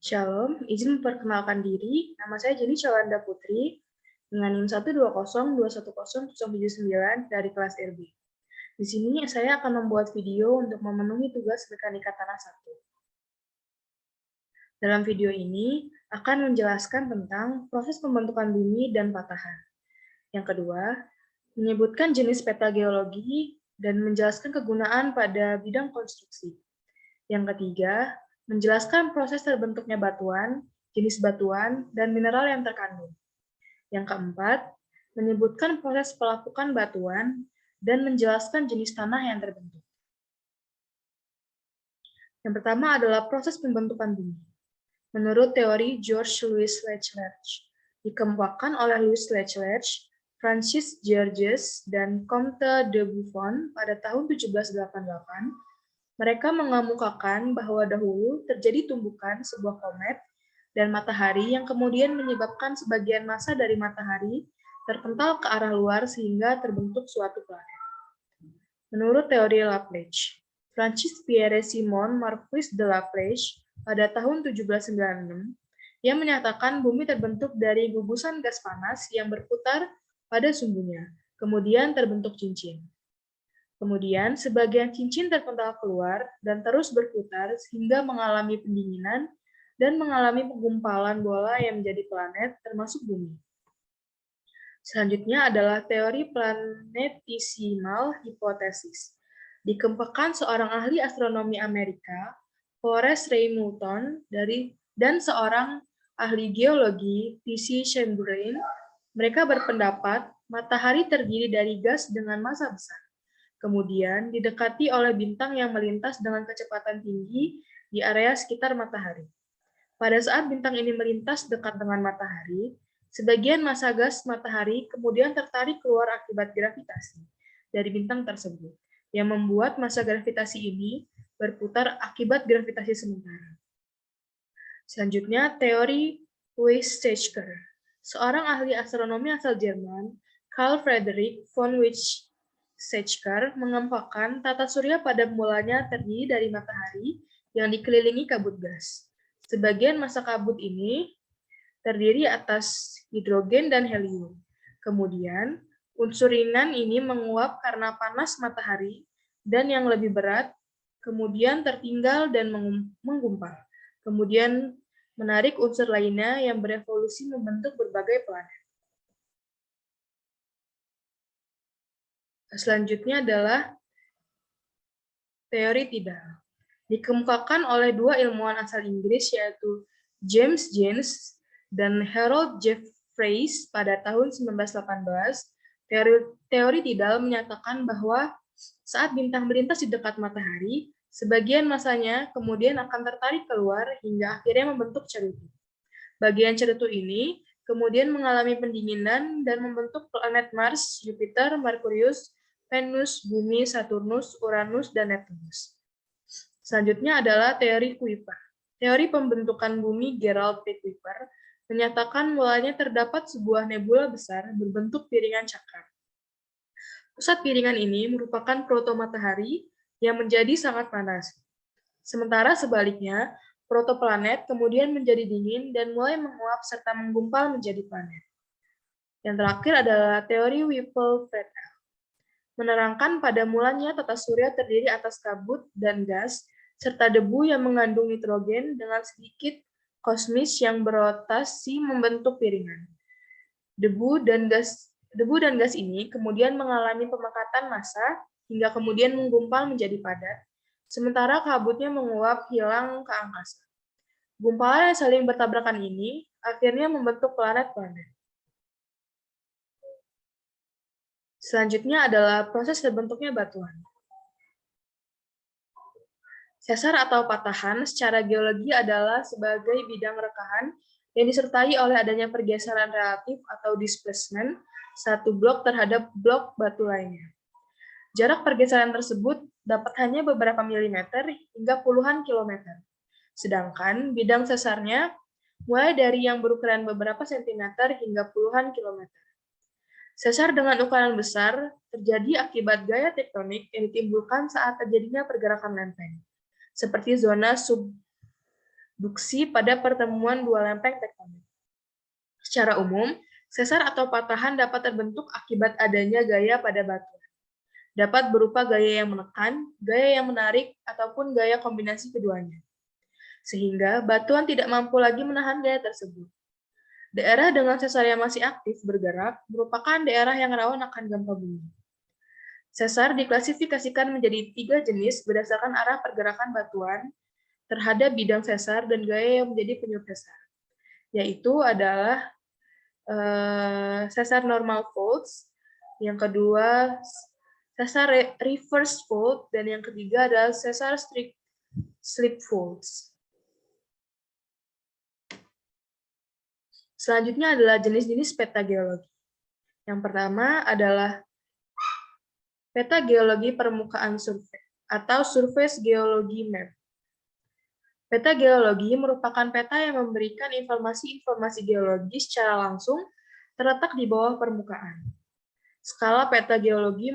Shalom, izin memperkenalkan diri. Nama saya Jenny Chalanda Putri dengan NIM 120210079 dari kelas RB. Di sini saya akan membuat video untuk memenuhi tugas mekanika tanah 1. Dalam video ini akan menjelaskan tentang proses pembentukan bumi dan patahan. Yang kedua, menyebutkan jenis peta geologi dan menjelaskan kegunaan pada bidang konstruksi. Yang ketiga, menjelaskan proses terbentuknya batuan, jenis batuan, dan mineral yang terkandung. Yang keempat, menyebutkan proses pelapukan batuan dan menjelaskan jenis tanah yang terbentuk. Yang pertama adalah proses pembentukan bumi. Menurut teori George Louis Leclerc, dikemukakan oleh Louis Leclerc, Francis Georges, dan Comte de Buffon pada tahun 1788, mereka mengemukakan bahwa dahulu terjadi tumbukan sebuah komet dan matahari yang kemudian menyebabkan sebagian massa dari matahari terpental ke arah luar sehingga terbentuk suatu planet. Menurut teori Laplace, Francis Pierre Simon Marquis de Laplace pada tahun 1796, ia menyatakan bumi terbentuk dari gugusan gas panas yang berputar pada sumbunya, kemudian terbentuk cincin. Kemudian, sebagian cincin terpental keluar dan terus berputar sehingga mengalami pendinginan dan mengalami penggumpalan bola yang menjadi planet, termasuk bumi. Selanjutnya adalah teori planetesimal hypothesis. Dikemukakan seorang ahli astronomi Amerika, Forrest Ray Moulton, dan seorang ahli geologi, P.C. Chamberlain. Mereka berpendapat matahari terdiri dari gas dengan massa besar. Kemudian didekati oleh bintang yang melintas dengan kecepatan tinggi di area sekitar matahari. Pada saat bintang ini melintas dekat dengan matahari, sebagian massa gas matahari kemudian tertarik keluar akibat gravitasi dari bintang tersebut, yang membuat massa gravitasi ini berputar akibat gravitasi sementara. Selanjutnya, teori Weizsäcker. Seorang ahli astronomi asal Jerman, Carl Friedrich von Weizsäcker, mengemukakan tata surya pada mulanya terdiri dari matahari yang dikelilingi kabut gas. Sebagian massa kabut ini terdiri atas hidrogen dan helium. Kemudian, unsur ringan ini menguap karena panas matahari dan yang lebih berat kemudian tertinggal dan menggumpal. Kemudian menarik unsur lainnya yang berevolusi membentuk berbagai planet. Selanjutnya adalah teori tidal. Dikemukakan oleh dua ilmuwan asal Inggris yaitu James Jeans dan Harold Jeffreys pada tahun 1918. Teori tidal menyatakan bahwa saat bintang melintas di dekat matahari, sebagian massanya kemudian akan tertarik keluar hingga akhirnya membentuk cerutu. Bagian cerutu ini kemudian mengalami pendinginan dan membentuk planet Mars, Jupiter, Merkurius, Venus, Bumi, Saturnus, Uranus, dan Neptunus. Selanjutnya adalah teori Kuiper. Teori pembentukan bumi Gerald P. Kuiper menyatakan mulanya terdapat sebuah nebula besar berbentuk piringan cakar. Pusat piringan ini merupakan protomatahari yang menjadi sangat panas. Sementara sebaliknya, protoplanet kemudian menjadi dingin dan mulai menguap serta menggumpal menjadi planet. Yang terakhir adalah teori Whipple-Fred al. Menerangkan pada mulanya tata surya terdiri atas kabut dan gas, serta debu yang mengandung nitrogen dengan sedikit kosmis yang berotasi membentuk piringan. Debu dan gas ini kemudian mengalami pemekatan massa hingga kemudian menggumpal menjadi padat, sementara kabutnya menguap hilang ke angkasa. Gumpalan yang saling bertabrakan ini akhirnya membentuk planet-planet. Selanjutnya adalah proses terbentuknya batuan. Sesar atau patahan secara geologi adalah sebagai bidang rekahan yang disertai oleh adanya pergeseran relatif atau displacement satu blok terhadap blok batu lainnya. Jarak pergeseran tersebut dapat hanya beberapa milimeter hingga puluhan kilometer. Sedangkan bidang sesarnya mulai dari yang berukuran beberapa sentimeter hingga puluhan kilometer. Sesar dengan ukuran besar terjadi akibat gaya tektonik yang ditimbulkan saat terjadinya pergerakan lempeng, seperti zona subduksi pada pertemuan dua lempeng tektonik. Secara umum, sesar atau patahan dapat terbentuk akibat adanya gaya pada batuan. Dapat berupa gaya yang menekan, gaya yang menarik, ataupun gaya kombinasi keduanya. Sehingga batuan tidak mampu lagi menahan gaya tersebut. Daerah dengan sesar yang masih aktif bergerak merupakan daerah yang rawan akan gempa bumi. Sesar diklasifikasikan menjadi 3 jenis berdasarkan arah pergerakan batuan terhadap bidang sesar dan gaya yang menjadi penyebab sesar, yaitu adalah sesar normal faults, yang kedua sesar reverse fault, dan yang ketiga adalah sesar slip faults. Selanjutnya adalah jenis-jenis peta geologi. Yang pertama adalah peta geologi permukaan survei atau surface geology map. Peta geologi merupakan peta yang memberikan informasi-informasi geologi secara langsung terletak di bawah permukaan. Skala peta geologi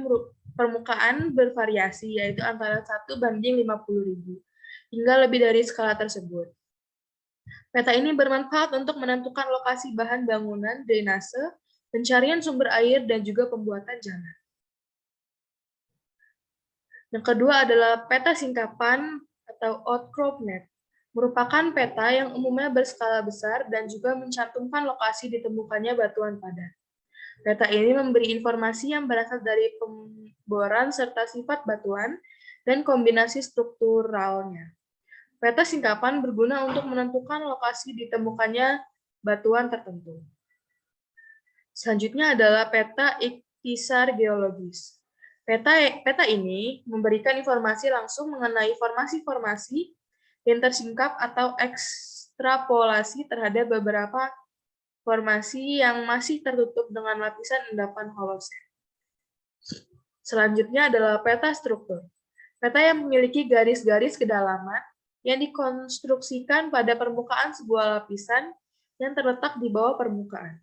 permukaan bervariasi, yaitu antara 1:50.000 hingga lebih dari skala tersebut. Peta ini bermanfaat untuk menentukan lokasi bahan bangunan, drainase, pencarian sumber air, dan juga pembuatan jalan. Yang kedua adalah peta singkapan atau outcrop map. Merupakan peta yang umumnya berskala besar dan juga mencantumkan lokasi ditemukannya batuan padat. Peta ini memberi informasi yang berasal dari pemboran serta sifat batuan dan kombinasi strukturalnya. Peta singkapan berguna untuk menentukan lokasi ditemukannya batuan tertentu. Selanjutnya adalah peta ikhtisar geologis. Peta ini memberikan informasi langsung mengenai formasi-formasi yang tersingkap atau ekstrapolasi terhadap beberapa formasi yang masih tertutup dengan lapisan endapan holosen. Selanjutnya adalah peta struktur. Peta yang memiliki garis-garis kedalaman yang dikonstruksikan pada permukaan sebuah lapisan yang terletak di bawah permukaan.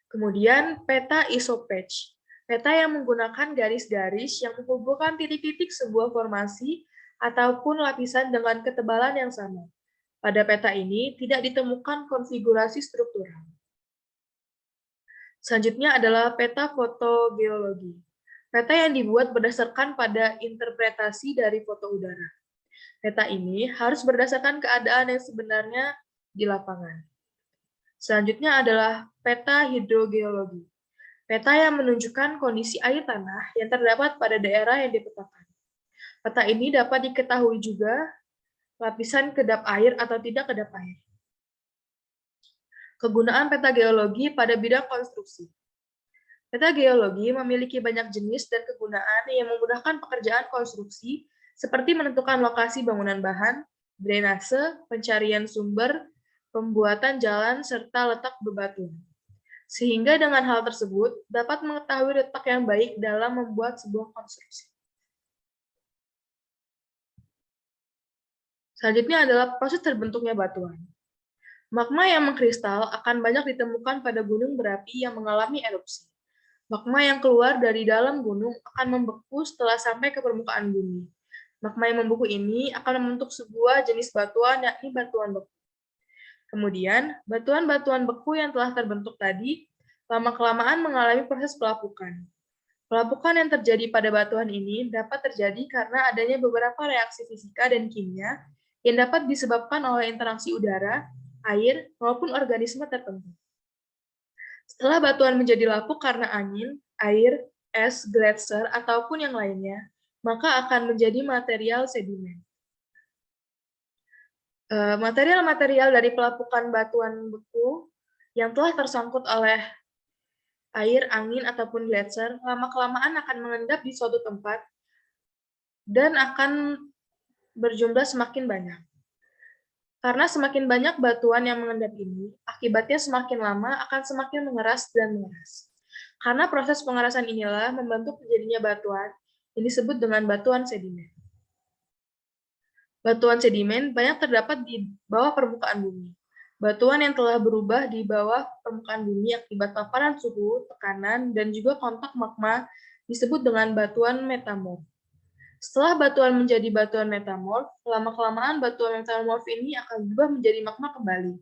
Kemudian peta isopatch. Peta yang menggunakan garis-garis yang menghubungkan titik-titik sebuah formasi ataupun lapisan dengan ketebalan yang sama. Pada peta ini tidak ditemukan konfigurasi struktural. Selanjutnya adalah peta fotogeologi. Peta yang dibuat berdasarkan pada interpretasi dari foto udara. Peta ini harus berdasarkan keadaan yang sebenarnya di lapangan. Selanjutnya adalah peta hidrogeologi. Peta yang menunjukkan kondisi air tanah yang terdapat pada daerah yang dipetakan. Peta ini dapat diketahui juga lapisan kedap air atau tidak kedap air. Kegunaan peta geologi pada bidang konstruksi. Peta geologi memiliki banyak jenis dan kegunaan yang memudahkan pekerjaan konstruksi, seperti menentukan lokasi bangunan bahan, drainase, pencarian sumber, pembuatan jalan, serta letak bebatuan. Sehingga dengan hal tersebut, dapat mengetahui letak yang baik dalam membuat sebuah konstruksi. Selanjutnya adalah proses terbentuknya batuan. Magma yang mengkristal akan banyak ditemukan pada gunung berapi yang mengalami erupsi. Magma yang keluar dari dalam gunung akan membeku setelah sampai ke permukaan bumi. Magma yang membeku ini akan membentuk sebuah jenis batuan, yakni batuan beku. Kemudian, batuan-batuan beku yang telah terbentuk tadi, lama-kelamaan mengalami proses pelapukan. Pelapukan yang terjadi pada batuan ini dapat terjadi karena adanya beberapa reaksi fisika dan kimia yang dapat disebabkan oleh interaksi udara, air, maupun organisme tertentu. Setelah batuan menjadi lapuk karena angin, air, es, gletser, ataupun yang lainnya, maka akan menjadi material sedimen. Material-material dari pelapukan batuan beku yang telah tersangkut oleh air, angin, ataupun gletser, lama-kelamaan akan mengendap di suatu tempat dan akan berjumlah semakin banyak. Karena semakin banyak batuan yang mengendap ini, akibatnya semakin lama akan semakin mengeras dan mengeras. Karena proses pengerasan inilah membentuk terjadinya batuan yang disebut dengan batuan sedimen. Batuan sedimen banyak terdapat di bawah permukaan bumi. Batuan yang telah berubah di bawah permukaan bumi akibat paparan suhu, tekanan, dan juga kontak magma disebut dengan batuan metamorf. Setelah batuan menjadi batuan metamorf, lama-kelamaan batuan metamorf ini akan berubah menjadi magma kembali.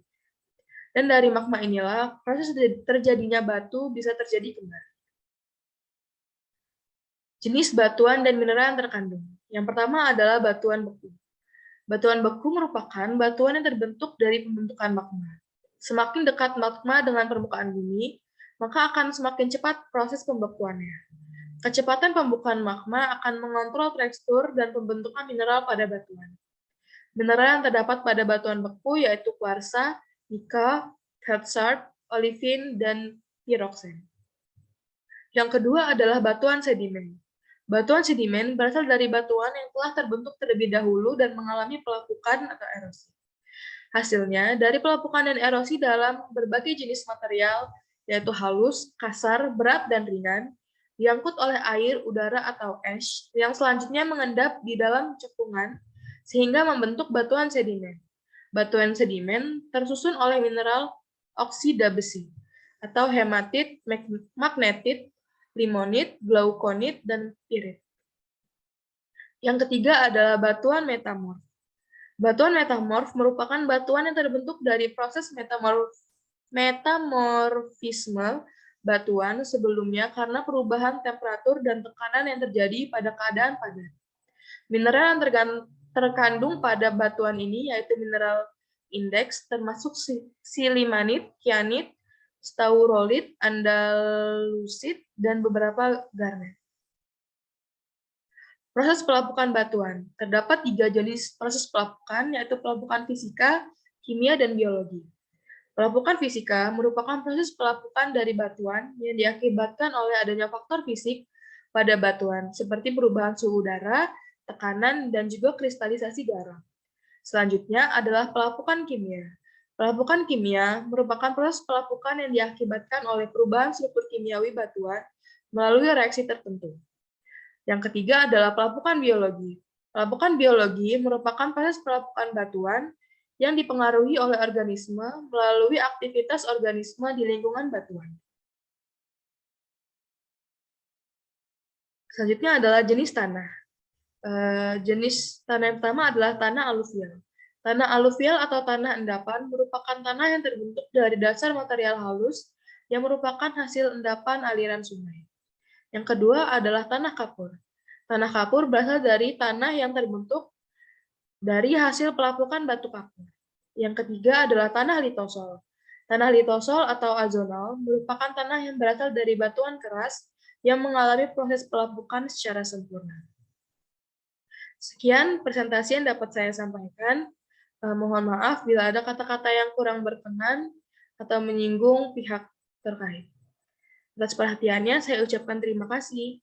Dan dari magma inilah, proses terjadinya batu bisa terjadi kembali. Jenis batuan dan mineral yang terkandung. Yang pertama adalah batuan beku. Batuan beku merupakan batuan yang terbentuk dari pembentukan magma. Semakin dekat magma dengan permukaan bumi, maka akan semakin cepat proses pembekuannya. Kecepatan pembukaan magma akan mengontrol tekstur dan pembentukan mineral pada batuan. Mineral yang terdapat pada batuan beku yaitu kuarsa, mica, quartzite, olivine, dan pyroxene. Yang kedua adalah batuan sedimen. Batuan sedimen berasal dari batuan yang telah terbentuk terlebih dahulu dan mengalami pelapukan atau erosi. Hasilnya, dari pelapukan dan erosi dalam berbagai jenis material, yaitu halus, kasar, berat, dan ringan, diangkut oleh air, udara, atau ash, yang selanjutnya mengendap di dalam cekungan, sehingga membentuk batuan sedimen. Batuan sedimen tersusun oleh mineral oksida besi, atau hematit, magnetit, limonit, glaukonit, dan pirit. Yang ketiga adalah batuan metamorf. Batuan metamorf merupakan batuan yang terbentuk dari proses metamorfisme batuan sebelumnya karena perubahan temperatur dan tekanan yang terjadi pada keadaan padat. Mineral yang terkandung pada batuan ini yaitu mineral indeks termasuk silimanit, kyanit, staurolit, andalusit, dan beberapa garnet. Proses pelapukan batuan. Terdapat 3 jenis proses pelapukan, yaitu pelapukan fisika, kimia, dan biologi. Pelapukan fisika merupakan proses pelapukan dari batuan yang diakibatkan oleh adanya faktor fisik pada batuan, seperti perubahan suhu udara, tekanan, dan juga kristalisasi garam. Selanjutnya adalah pelapukan kimia. Pelapukan kimia merupakan proses pelapukan yang diakibatkan oleh perubahan struktur kimiawi batuan melalui reaksi tertentu. Yang ketiga adalah pelapukan biologi. Pelapukan biologi merupakan proses pelapukan batuan yang dipengaruhi oleh organisme melalui aktivitas organisme di lingkungan batuan. Selanjutnya adalah jenis tanah. Jenis tanah yang pertama adalah tanah aluvial. Tanah aluvial atau tanah endapan merupakan tanah yang terbentuk dari dasar material halus yang merupakan hasil endapan aliran sungai. Yang kedua adalah tanah kapur. Tanah kapur berasal dari tanah yang terbentuk dari hasil pelapukan batu kapur. Yang ketiga adalah tanah litosol. Tanah litosol atau azonal merupakan tanah yang berasal dari batuan keras yang mengalami proses pelapukan secara sempurna. Sekian presentasi yang dapat saya sampaikan. Mohon maaf bila ada kata-kata yang kurang berkenan atau menyinggung pihak terkait. Atas perhatiannya, saya ucapkan terima kasih.